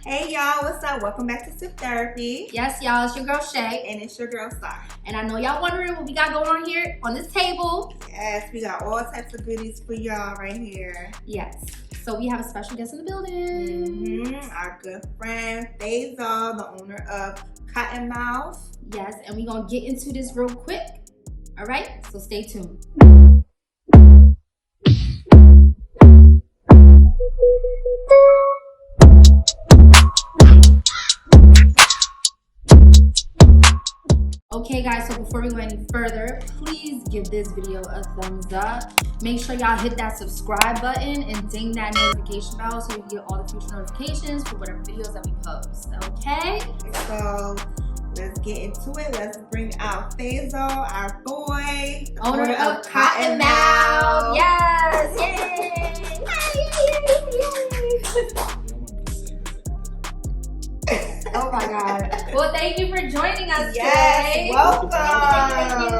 Hey y'all, what's up? Welcome back to SipTherapy. Yes, y'all, it's your girl Shay. And it's your girl Starr. And I know y'all wondering what we got going on here on this table. Yes, we got all types of goodies for y'all right here. Yes. So we have a special guest in the building. Our good friend Fazzo, the owner of Cottonmouth. Yes, and we're gonna get into this real quick. All right, so stay tuned. Okay guys, so before we go any further, please give this video a thumbs up. Make sure y'all hit that subscribe button and ding that notification bell so you can get all the future notifications for whatever videos that we post, okay? So let's get into it. Let's bring out Fazzo, our boy, owner of Cottonmouth. Yes, yay! Oh my God. Well, thank you for joining us today. Welcome. Thank you.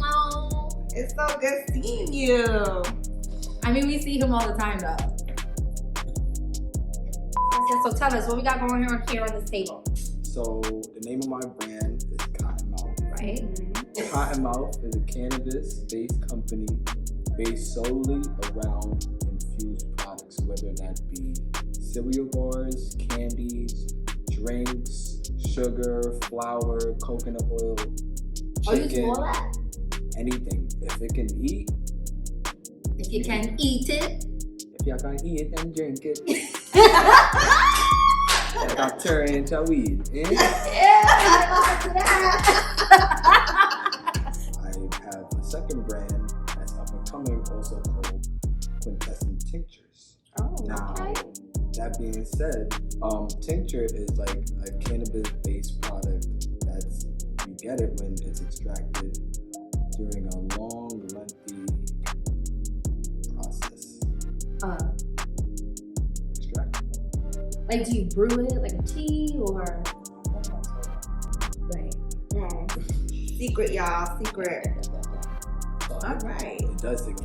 Oh. It's so good seeing you. I mean, we see him all the time though. So tell us what we got going here on this table. So the name of my brand is Cottonmouth. Right. Cottonmouth is a cannabis-based company based solely around infused products, whether that be cereal bars, candies, drinks, sugar, flour, coconut oil, chicken, Oh, you do all that? anything. If it can eat. If you can eat it. If y'all can eat it, then drink it. I'll turn into weed. Eh? Yeah, I like that. I have a second brand that's up and coming, also called Quintessence Tinctures. Oh, now, okay. That being said, tincture is like a cannabis-based product that's, you get it when it's extracted during a long, lengthy process. Extraction. Like, do you brew it like a tea or? Right. Secret, y'all. Secret. All right. It does take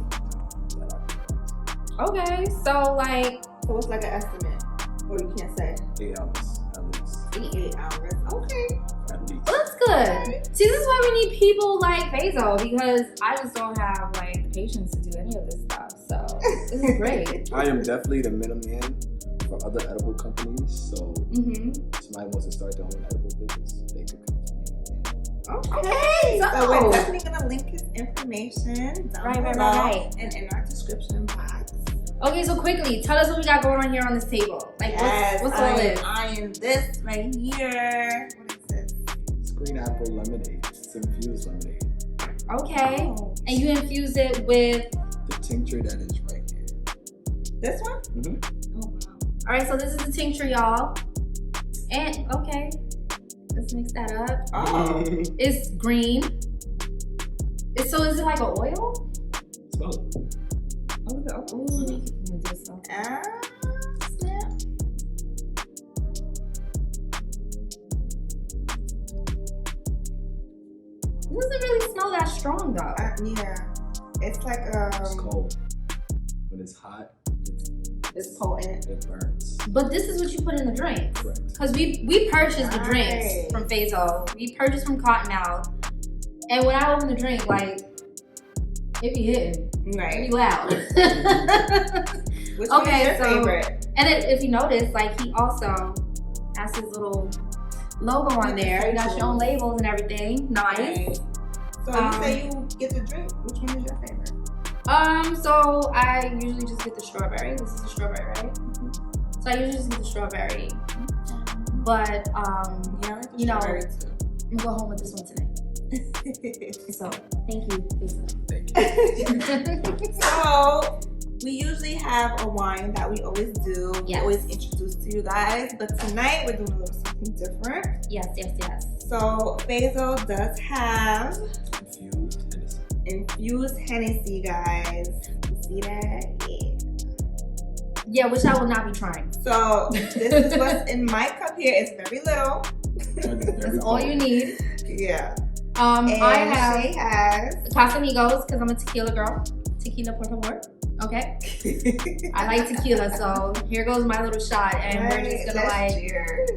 Okay, so like. So what's like an estimate? Or you can't say? 8 hours at least. 8 hours. Okay. At least. Well, that's good. See, this is why we need people like Fazzo, because I just don't have like the patience to do any of this stuff. So this is great. I am definitely the middleman for other edible companies. So somebody wants to start their own edible business, they could come to me. Okay. So So we're definitely gonna link his information down below Right. and in our description box. Okay, so quickly, tell us what we got going on here on this table. Like, what's all this? I am this right here. What is this? It's green apple lemonade. It's infused lemonade. Okay. Oh. And you infuse it with. The tincture that is right here. This one? Mm-hmm. Oh wow. All right, so this is the tincture, y'all. And okay, let's mix that up. Oh. It's green. So is it like an oil? Smell it. Ooh. Ah, snap. It doesn't really smell that strong though. Yeah. It's like It's cold. When it's hot, it's potent. it burns. But this is what you put in the drink. Correct. Because we purchased the drinks Nice. from Fazzo. We purchased from Cottonmouth. And when I open the drink, like, it be hitting. It Right. be loud. Which one Okay, is your so- favorite? And if you notice, like, he also has his little logo on there. You got your own labels and everything. Nice. Right. So you say you get the drink. Which one is your favorite? So I usually just get the strawberry. This is the strawberry, right? So I usually just get the strawberry. But Yeah, I like the you know, strawberry I'm gonna go home with this one tonight. too. So thank you, Lisa. Thank you. So we usually have a wine that we always do. We Yes. always introduce to you guys, but tonight we're doing a little something different. Yes. So Fazzo does have Infused Hennessy. infused Hennessy, guys. You see that? Yeah, which I will not be trying. So this is what's in my cup here. It's very little. That's all you need. Yeah. I And have Shay has Casamigos because I'm a tequila girl. Tequila, por favor. Okay. I like tequila, so here goes my little shot, and we're just gonna like. Cheers.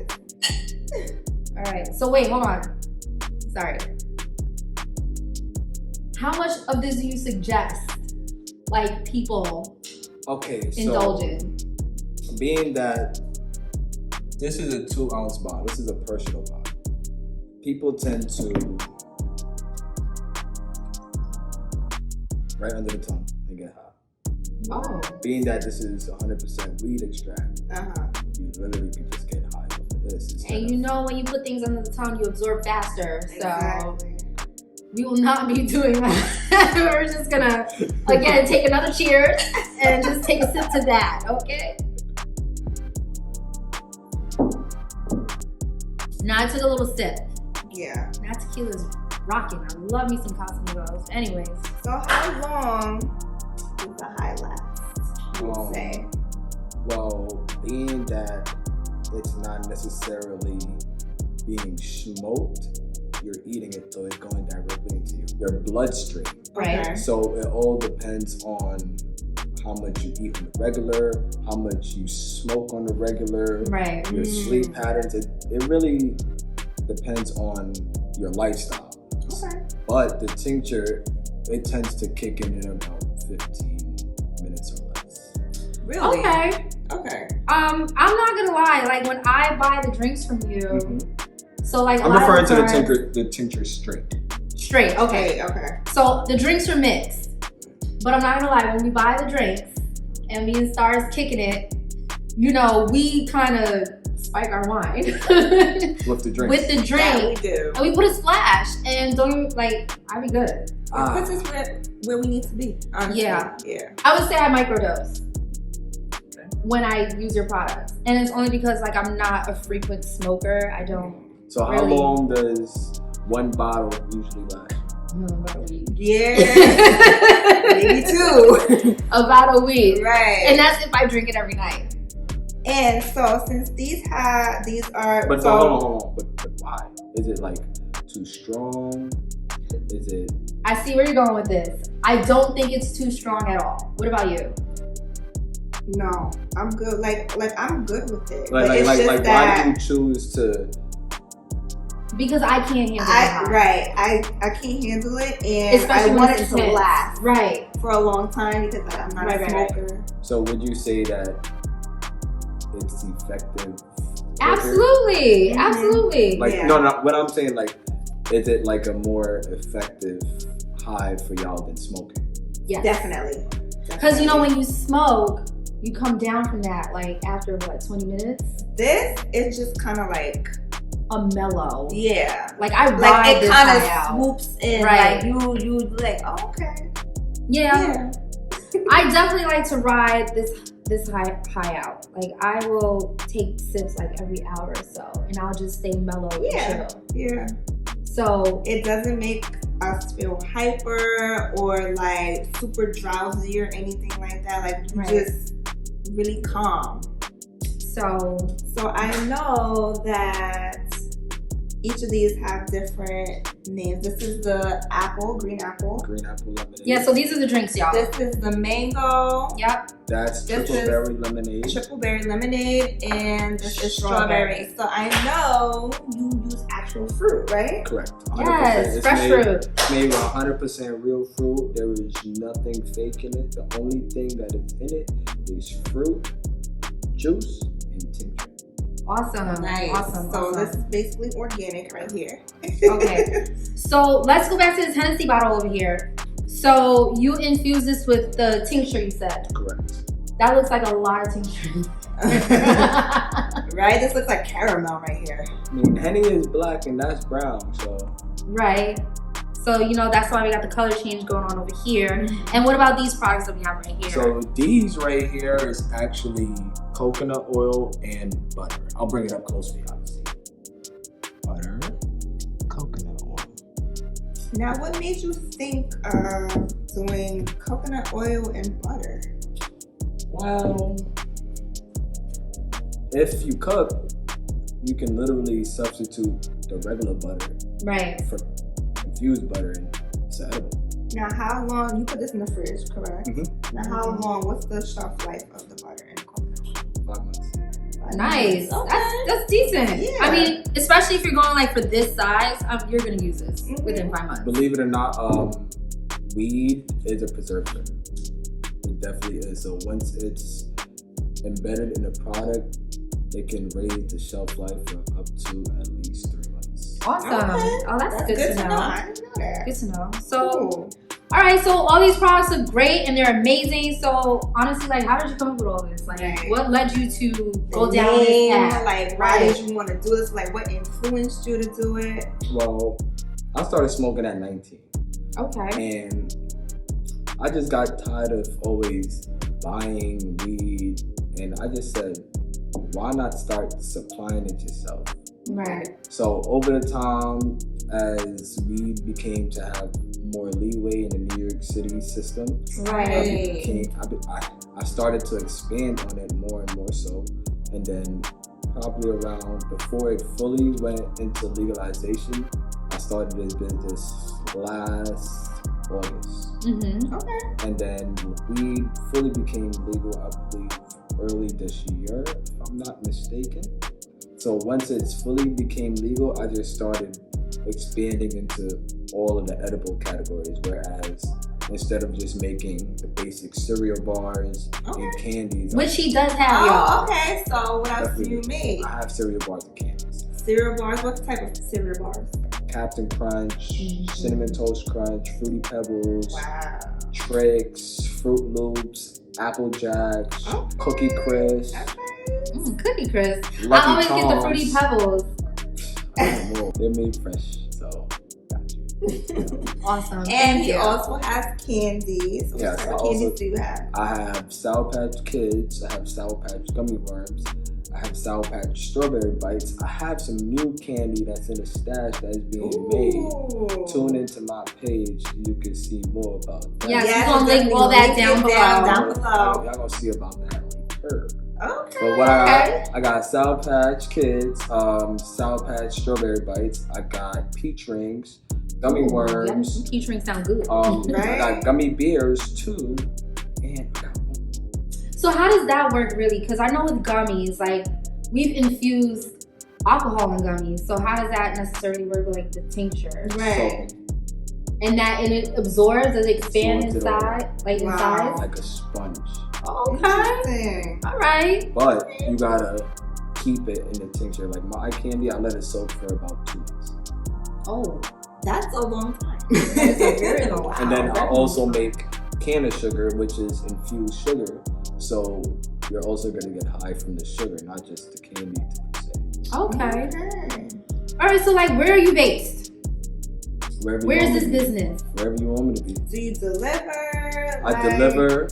All right. So wait, hold on. Sorry. How much of this do you suggest, like, people indulge in? Being that this is a 2-ounce bottle, this is a personal bottle. People tend to right under the tongue and get high. Oh. Being that this is 100% weed extract, you literally can just get high off of this. And you know, when you put things under the tongue, you absorb faster. Exactly. So we will not be doing that. We're just gonna, again, take another cheers and just take a sip to that, okay? Now I took a little sip. Yeah. Now tequila's rocking. I love me some Casamigos. Anyways. So how long does the high last, you would say? Well, being that it's not necessarily being smoked, you're eating it, so it's going directly into your bloodstream. Right. Okay. So it all depends on how much you eat on the regular, how much you smoke on the regular, Right. your sleep patterns. It really depends on your lifestyle. Okay. But the tincture, it tends to kick in about 15 minutes or less. Really? Okay. Okay. I'm not gonna lie. Like when I buy the drinks from you, so like I'm referring to the tincture straight. Straight. Okay. Okay. So the drinks are mixed. But I'm not gonna lie, when we buy the drinks and me and Star's kicking it, you know, we kind of spike our wine With the drink. with the drink, Yeah, we do. and we put a splash, and don't you, like, I be good. It puts us where we need to be, honestly. Yeah. Yeah. I would say I microdose when I use your products, and it's only because like I'm not a frequent smoker. I don't. So how really. long does one bottle usually last? About a week. Yeah. Maybe 2. About a week. Right. And that's if I drink it every night. And so since these are But hold on. But why? Is it like too strong? Is it? I see where you're going with this. I don't think it's too strong at all. What about you? No, I'm good. Like I'm good with it. Like it's just why that do you choose to? Because I can't handle it. right. I can't handle it, and Especially I when want it's it to intense. last Right. for a long time because I'm not a smoker. So would you say that it's effective? Absolutely. Mhm. Absolutely. Like Yeah. no. What I'm saying, like, is it like a more effective high for y'all than smoking? Yes. Definitely. Because you know when you smoke, you come down from that like after what, 20 minutes? This is just kind of like A mellow. yeah. Like I ride Like it this kind high of out. swoops in. Right. Like you like, oh, okay. Yeah. I definitely like to ride this high out. Like I will take sips like every hour or so, and I'll just stay mellow and chill. Yeah. So It doesn't make us feel hyper or like super drowsy or anything like that. Like you Right. just really calm. So I know that each of these have different names. This is the green apple. Green apple lemonade. yeah, so these are the drinks, y'all. This is the mango. Yep. That's This triple is berry lemonade. Triple berry lemonade, and this is Strawberry. strawberry. So I know you use actual fruit, right? Correct. 100%. Yes, It's fresh made, fruit. It's made with 100% real fruit. There is nothing fake in it. The only thing that is in it is fruit, juice, and tincture. Awesome. Nice. Awesome. So awesome. this is basically organic right here. Okay. So let's go back to this Hennessy bottle over here. So you infuse this with the tincture, you said. Correct. That looks like a lot of tincture. Right? This looks like caramel right here. I mean, Henny is black and that's brown, so. Right. So, you know, that's why we got the color change going on over here. And what about these products that we have right here? So these right here is actually coconut oil and butter. I'll bring it up close for y'all to see. Butter, coconut oil. Now, what made you think of doing coconut oil and butter? Well, if you cook, you can literally substitute the regular butter Right. for infused butter and it's edible. Now, how long, you put this in the fridge, correct? Mm-hmm. Now, how long? What's the shelf life of the butter and coconut? 5 months. Nice. Okay. That's decent. Yeah. I mean, especially if you're going like for this size, you're gonna use this within 5 months. Believe it or not, weed is a preservative. It definitely is. So once it's embedded in a product, it can raise the shelf life for up to at least 3 months. Awesome. Okay. Oh, that's good to know. I didn't know that. Good to know. So, Cool. all right. So all these products are great and they're amazing. So honestly, like, how did you come up with all this? Like, Right. what led you to go The down name, this path? like, why did you want to do this? Like, what influenced you to do it? Well, I started smoking at 19. Okay. And I just got tired of always buying weed. And I just said, why not start supplying it yourself? Right. So over the time, as weed became to have more leeway in the New York City system, Right. I started to expand on it more and more so. And then probably around before it fully went into legalization, I started this business last August. Mm-hmm. Okay. And then weed fully became legal, I believe, early this year, if I'm not mistaken. So once it's fully became legal, I just started expanding into all of the edible categories, whereas instead of just making the basic cereal bars and candies. Which he does have, y'all. Oh, okay. So what else do you make? I have cereal bars and candies. Cereal bars? What type of cereal bars? Captain Crunch, Cinnamon Toast Crunch, Fruity Pebbles, Wow. Tricks, Fruit Loops, Apple Jacks, Cookie Crisp, Cookie Crisp. Lucky I always Charms. get the Fruity Pebbles. I don't know. They're made fresh, so got you. Awesome. And he also has candies. What Yes, type I of candies also- do you have? I have Sour Patch Kids, I have Sour Patch Gummy Worms, I have Sour Patch Strawberry Bites. I have some new candy that's in a stash that is being made. Tune into my page, you can see more about that. Yes, Yes, we're gonna link all that down below. Down below. Y'all gonna see about that later. Okay. But what I got Sour Patch Kids, Sour Patch Strawberry Bites. I got Peach Rings, Gummy Worms. Some peach rings sound good. I got Gummy Bears too, and I got one more. So how does that work really? Because I know with gummies, like, we've infused alcohol in gummies. So how does that necessarily work with like the tincture? Right. And it absorbs, does it expand Absorbs it all. inside? Like Wow. inside? Like a sponge. Okay. Interesting. All right. But you gotta keep it in the tincture. Like my eye candy, I let it soak for about 2 months. Oh. That's a long time. That's a very long time. And then I also make can sugar, which is infused sugar. So you're also gonna get high from the sugar, not just the candy per se. Okay. Okay. All right. So like, where are you based? Wherever you Where is want this me to be. business? Wherever you want me to be. Do you deliver? I deliver,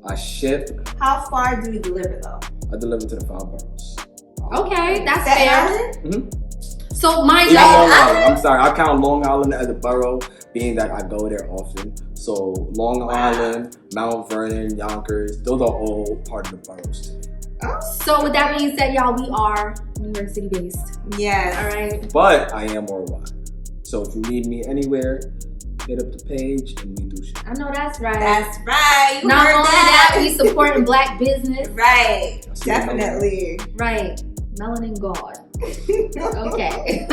I ship, How far do you deliver though? I deliver to the 5 boroughs. Okay, that's Staten fair. Island? So mind Even Long y'all, Island. I'm sorry, I count Long Island as a borough, being that I go there often. So Long Island, Mount Vernon, Yonkers, those are all part of the boroughs to me. so with that being said, y'all, we are New York City based. Yes. All right. But I am worldwide. So if you need me anywhere, hit up the page and we do shit. I know that's right. That's right. You Not heard only that. that, we supporting Black business. Right. That's Definitely. Right. Melanin God. Okay.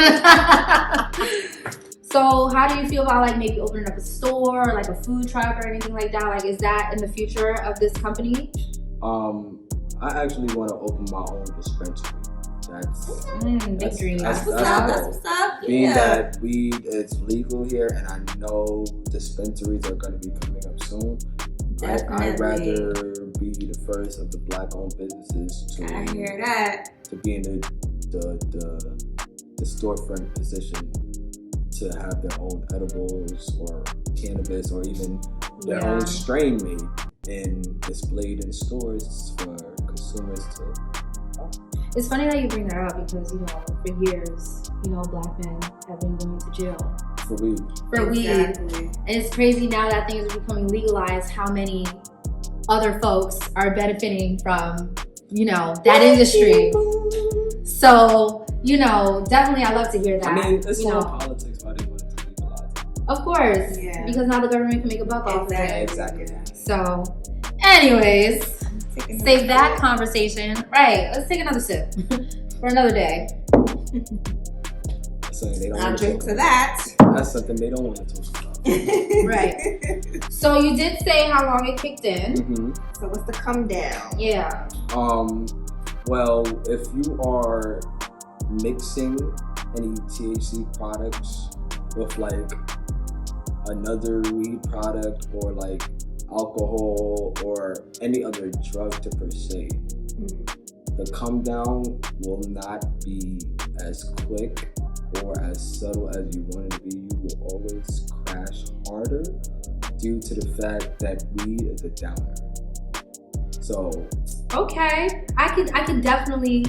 So how do you feel about like maybe opening up a store or like a food truck or anything like that? Like, is that in the future of this company? I actually want to open my own dispensary. Big dream. That's What's the up? goal. That's what's up. Being Yeah. that weed is legal here, and I know dispensaries are going to be coming up soon. I'd rather be the first of the Black-owned businesses I hear that. to be in the storefront position to have their own edibles or cannabis or even their own strain made and displayed in stores for consumers to. It's funny that you bring that up because, you know, for years, you know, Black men have been going to jail For weed. for weed. Exactly. And it's crazy now that things are becoming legalized, how many other folks are benefiting from, you know, that industry. So, you know, definitely I love to hear that. I mean, it's you all know, politics why they wanted to legalize it. of course. Yeah. Because now the government can make a buck off of it. Exactly. So, Anyways, save that conversation. Right, let's take another sip for another day. I'll drink to that. That's something they don't want to talk about. Right. So you did say how long it kicked in. Mm-hmm. So what's the come down? Yeah. Well, if you are mixing any THC products with like another weed product or like alcohol or any other drug to per se, the come down will not be as quick or as subtle as you want it to be. You will always crash harder due to the fact that weed is a downer. So okay, I could definitely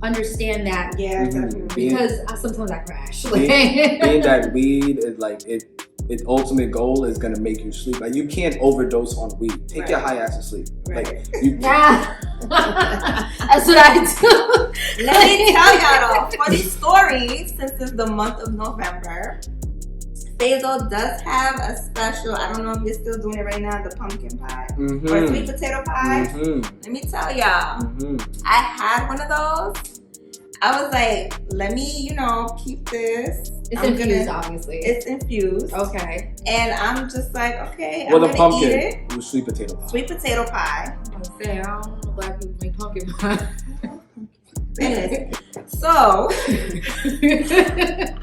understand that. Yeah, definitely. Because sometimes I crash. Being that weed is like its ultimate goal is gonna make you sleep. Like you can't overdose on weed. Take your high ass to sleep. Right. Like you. That's what I do. Let me tell y'all though, funny story. Since it's the month of November, Fazzo does have a special. I don't know if you're still doing it right now. The pumpkin pie or sweet potato pie. Let me tell y'all, I had one of those. I was like, let me, keep this. It's infused, obviously. It's infused. Okay. And I'm just like, okay, well, I'm the gonna pumpkin eat it. with sweet potato pie. Sweet potato pie. I don't know black people make pumpkin pie. So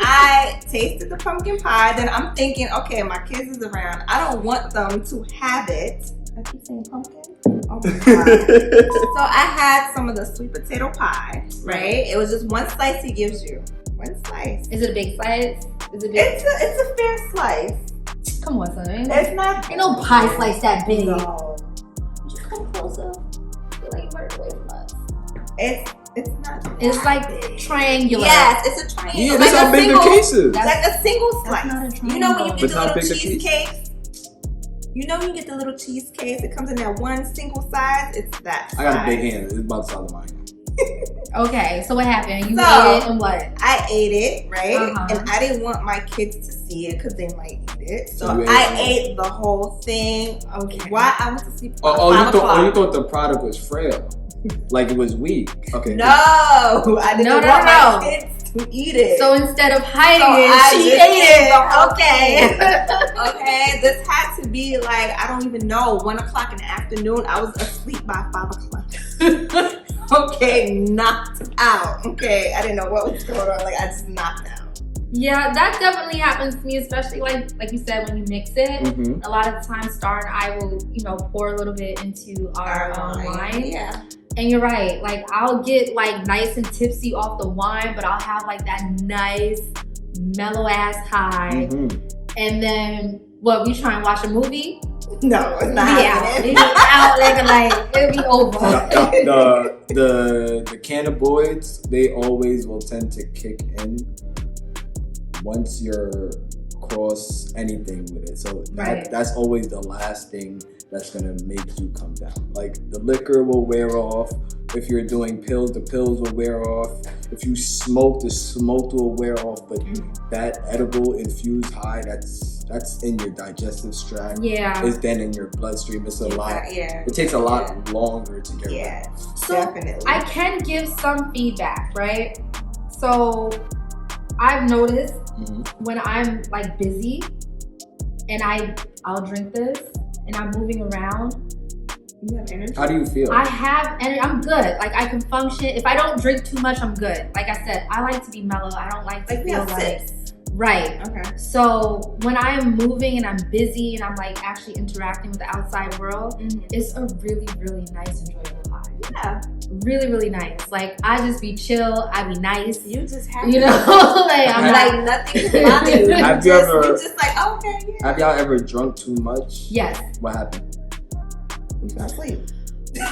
I tasted the pumpkin pie. Then I'm thinking, okay, my kids is around. I don't want them to have it. I keep saying pumpkin. Oh my god. So I had some of the sweet potato pie. Right. It was just one slice he gives you. One slice. Is it a big slice? Is it big? It's a fair slice. Come on, son. Ain't no pie slice that big. No. Come closer. I feel like you're further away from us. It's not. It's like triangular. Yes, it's a triangle. Yeah, that's how big the case is. Like a single slice. Not a You know when you get the That's how little big the cheesecakes? You know when you get the little cheesecakes, it comes in that one single size? It's that size. I got a big hand. It's about the size of mine. Okay, so what happened? You So, ate it and what? I ate it, right? Uh-huh. And I didn't want my kids to see it because they might eat it. So You ate I it. ate the whole thing. Okay. Why I went to sleep at 5 Oh, you o'clock. thought the product was frail, like it was weak. Okay. No, I didn't want my kids to eat it. So instead of hiding So it, I she just ate it. Okay. Okay, this had to be like, I don't even know, 1 o'clock in the afternoon. I was asleep by 5 o'clock. Okay, knocked out. Okay, I didn't know what was going on. Like, I just knocked out. Yeah, that definitely happens to me, especially like you said, when you mix it. A lot of times, Star and I will, pour a little bit into our wine. Yeah. And you're right. Like, I'll get like nice and tipsy off the wine, but I'll have like that nice, mellow ass high. And then, what? We try and watch a movie. No, it's not happening. It'll be out like it'll be over. The cannabinoids, they always will tend to kick in once you're across anything with it. So that's always the last thing that's gonna make you come down. Like the liquor will wear off. If you're doing pills, the pills will wear off. If you smoke, the smoke will wear off. But that edible infused high, that's in your digestive tract. Yeah. It's then in your bloodstream. It's a lot. Yeah. It takes a lot longer to get right. So definitely. I can give some feedback, right? So I've noticed when I'm like busy and I'll drink this and I'm moving around. You have energy? How do you feel? I have energy. I'm good. Like I can function. If I don't drink too much, I'm good. Like I said, I like to be mellow. I don't like to feel like right. Okay. So when I'm moving and I'm busy and I'm like actually interacting with the outside world, it's a really, really nice, enjoyable high. Yeah. Really, really nice. Like I just be chill. I be nice. You just have like I'm like nothing to bother you. Have you ever? You're just like, oh, okay, yeah. Have y'all ever drunk too much? Yes. What happened? You fell asleep.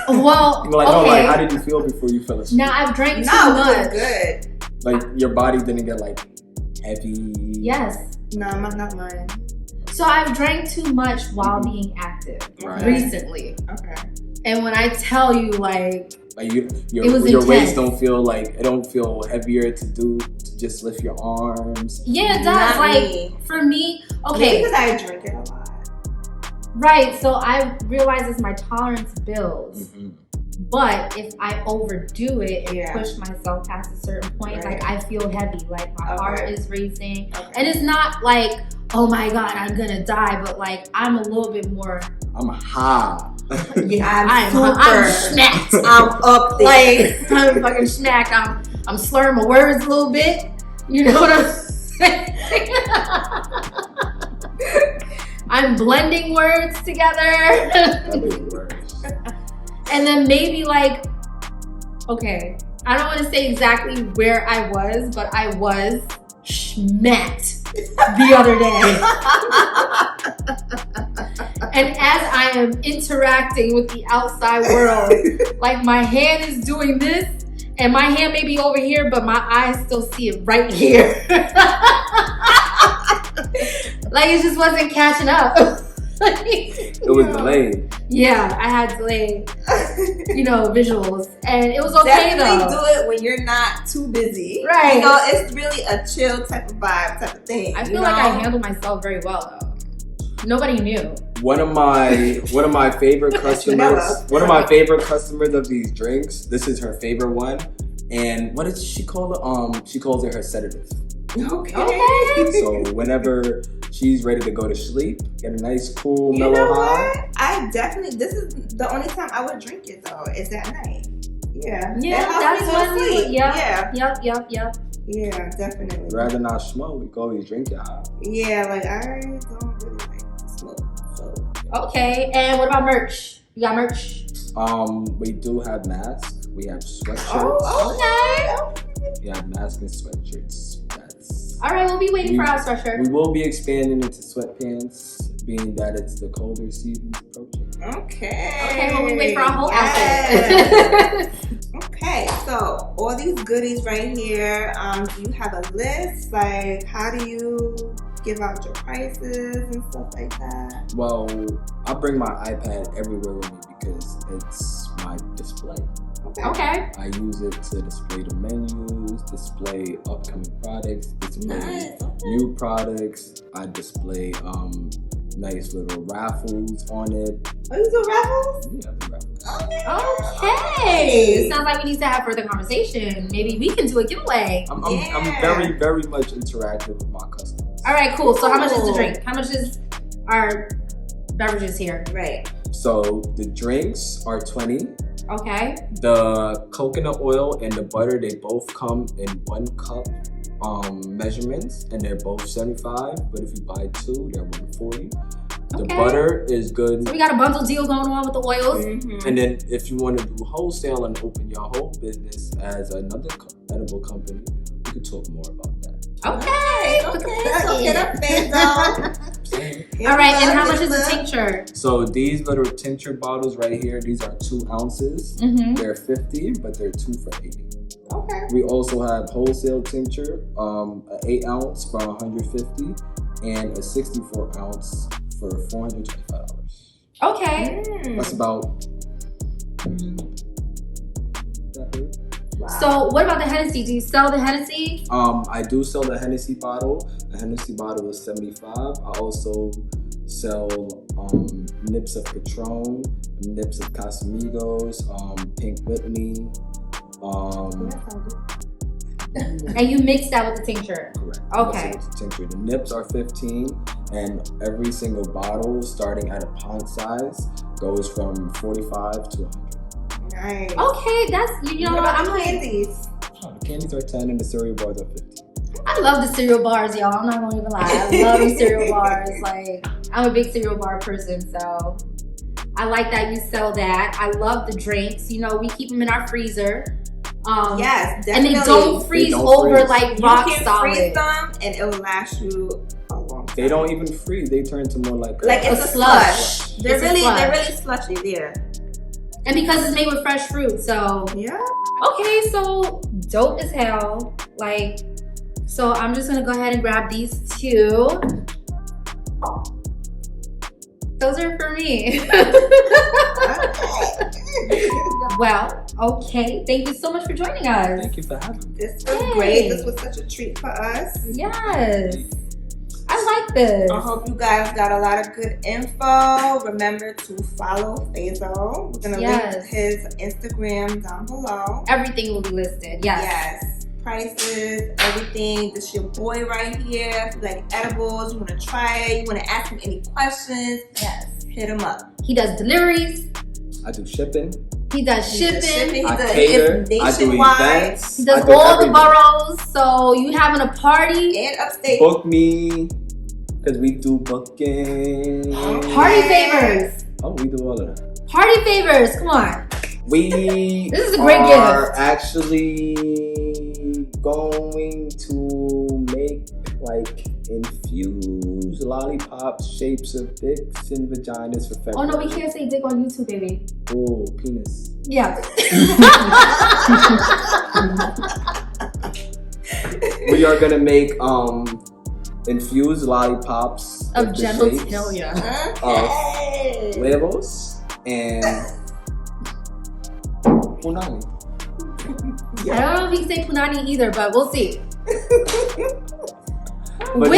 Well, Like, okay. no, like, how did you feel before you fell asleep? Now I've drank too No, much. good. Like your body didn't get like heavy. Yes. No, I'm not mine. So I've drank too much while being active recently. Okay. And when I tell you, like your intense. waist don't feel heavier to just lift your arms. Yeah, it does. Not like me. for me, okay. Maybe because I drink it a lot. Right. So I realize it's my tolerance builds. Mm-hmm. But if I overdo it and Yeah. push myself past a certain point, Right. like I feel heavy, like my Okay. heart is racing. Okay. And it's not like, oh my God, I'm gonna die, but like I'm a little bit more, I'm high. Yeah, I'm super. smacked. I'm up there. Like I'm fucking smacked. I'm slurring my words a little bit. You know what I'm saying? I'm blending words together. That'd be the worst. And then maybe like, okay, I don't want to say exactly where I was, but I was smacked the other day. And as I am interacting with the outside world, like my hand is doing this, and my hand may be over here, but my eyes still see it right here. Like it just wasn't catching up. It was delayed. Yeah, I had delayed, visuals, and it was okay Definitely though. do it when you're not too busy. Right. You know, it's really a chill type of vibe, type of thing. I feel like I handled myself very well though. Nobody knew. One of my favorite customers. One of my favorite customers of these drinks. This is her favorite one. And what does she call it? She calls it her sedative. Okay. So whenever she's ready to go to sleep, get a nice cool You mellow know high. what? This is the only time I would drink it though, is at night. Yeah. Yeah, That helps that's me go to when we sleep. would, Yep. Yeah, definitely. Rather not smoke, we go always drink it high. Yeah, like I don't really like to smoke. So Okay, and what about merch? You got merch? We do have masks. We have sweatshirts. Oh, We have masks and sweatshirts. All right, we'll be waiting for our sweatshirt. We will be expanding into sweatpants, being that it's the colder season approaching. Okay. Okay, well we wait for our whole Yes. outfit. Okay, so all these goodies right here, do you have a list? Like, how do you give out your prices and stuff like that? Well, I bring my iPad everywhere with me because it's my display. Okay. I use it to display the menus, display upcoming products, display Nice. new products. I display nice little raffles on it. Oh, you do raffles? Yeah, I do raffles. Okay. Sounds like we need to have further conversation. Maybe we can do a giveaway. I'm Yeah. very, very much interactive with my customers. All right, cool. So how much is the Cool. drink? How much is our beverages here? Right. So the drinks are 20. Okay. The coconut oil and the butter, they both come in 1 cup measurements, and they're both 75. But if you buy 2, they're 140. The Okay. butter is good. So we got a bundle deal going on with the oils. Mm-hmm. And then if you want to do wholesale and open your whole business as another edible company, we could talk more about that. Okay. So hit up Fazzo. All right, and how much is the tincture? So these little tincture bottles right here, these are 2 ounces. Mm-hmm. They're 50, but they're 2 for 80. Okay. We also have wholesale tincture, an 8 ounce for $150 and a 64 ounce for $425. Okay. That's about that big. Wow. So what about the Hennessy? Do you sell the Hennessy? I do sell the Hennessy bottle. The Hennessy bottle is $75. I also sell nips of Patron, nips of Casamigos, Pink Whitney. And you mix that with the tincture? Correct. Okay. That's the tincture. The nips are 15, and every single bottle, starting at a pint size, goes from 45 to 100. Nice. Okay, that's, you know what, I'm like, candies. Oh, the candies are 10 and the cereal bars are 15. I love the cereal bars, y'all. I'm not gonna even lie. I love the cereal bars. Like, I'm a big cereal bar person, so I like that you sell that. I love the drinks. You know, we keep them in our freezer. Yes, and definitely. they don't freeze don't over freeze. like You rock can solid. freeze them and it will last you a long time. They don't even freeze. They turn to more like It's a slush. They're It's a really slush. slushy there. And because it's made with fresh fruit, so Yeah. okay, so dope as hell. Like, so I'm just gonna go ahead and grab these 2. Those are for me. Well, okay. Thank you so much for joining us. Thank you for having me. This was Yay. great. This was such a treat for us. Yes. I like this. I hope you guys got a lot of good info. Remember to follow Fazzo. We're gonna link his Instagram down below. Everything will be listed. Yes. Prices, everything. This your boy right here. If you like edibles, you want to try it, you want to ask him any questions, hit him up. He does deliveries. I do shipping. He does shipping. I cater. I do events. He does all the boroughs. So you having a party and upstate. Book me, because we do booking. Party favors. Oh, we do all of that. Party favors. Come on. This is a great gift. Are actually going to make like infused lollipops, shapes of dicks and vaginas for February. Oh no, we can't say dick on YouTube, baby. Oh, penis. Yeah. We are gonna make infused lollipops of the genitalia. Of huevos and punani. I don't know if you can say punani either, but we'll see. With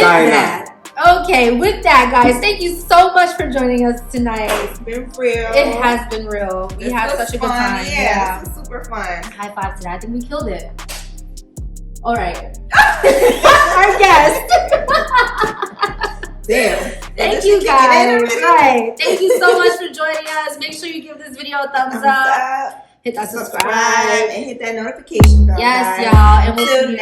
that, guys, thank you so much for joining us tonight. It's been real. It has been real. We had such a good time. Yeah, this is super fun. High five to that. I think we killed it. All right. Our guest. Damn. Thank you, guys. Right. Thank you so much for joining us. Make sure you give this video a thumbs up. Hit that subscribe and hit that notification bell. Yes, y'all. And we'll see you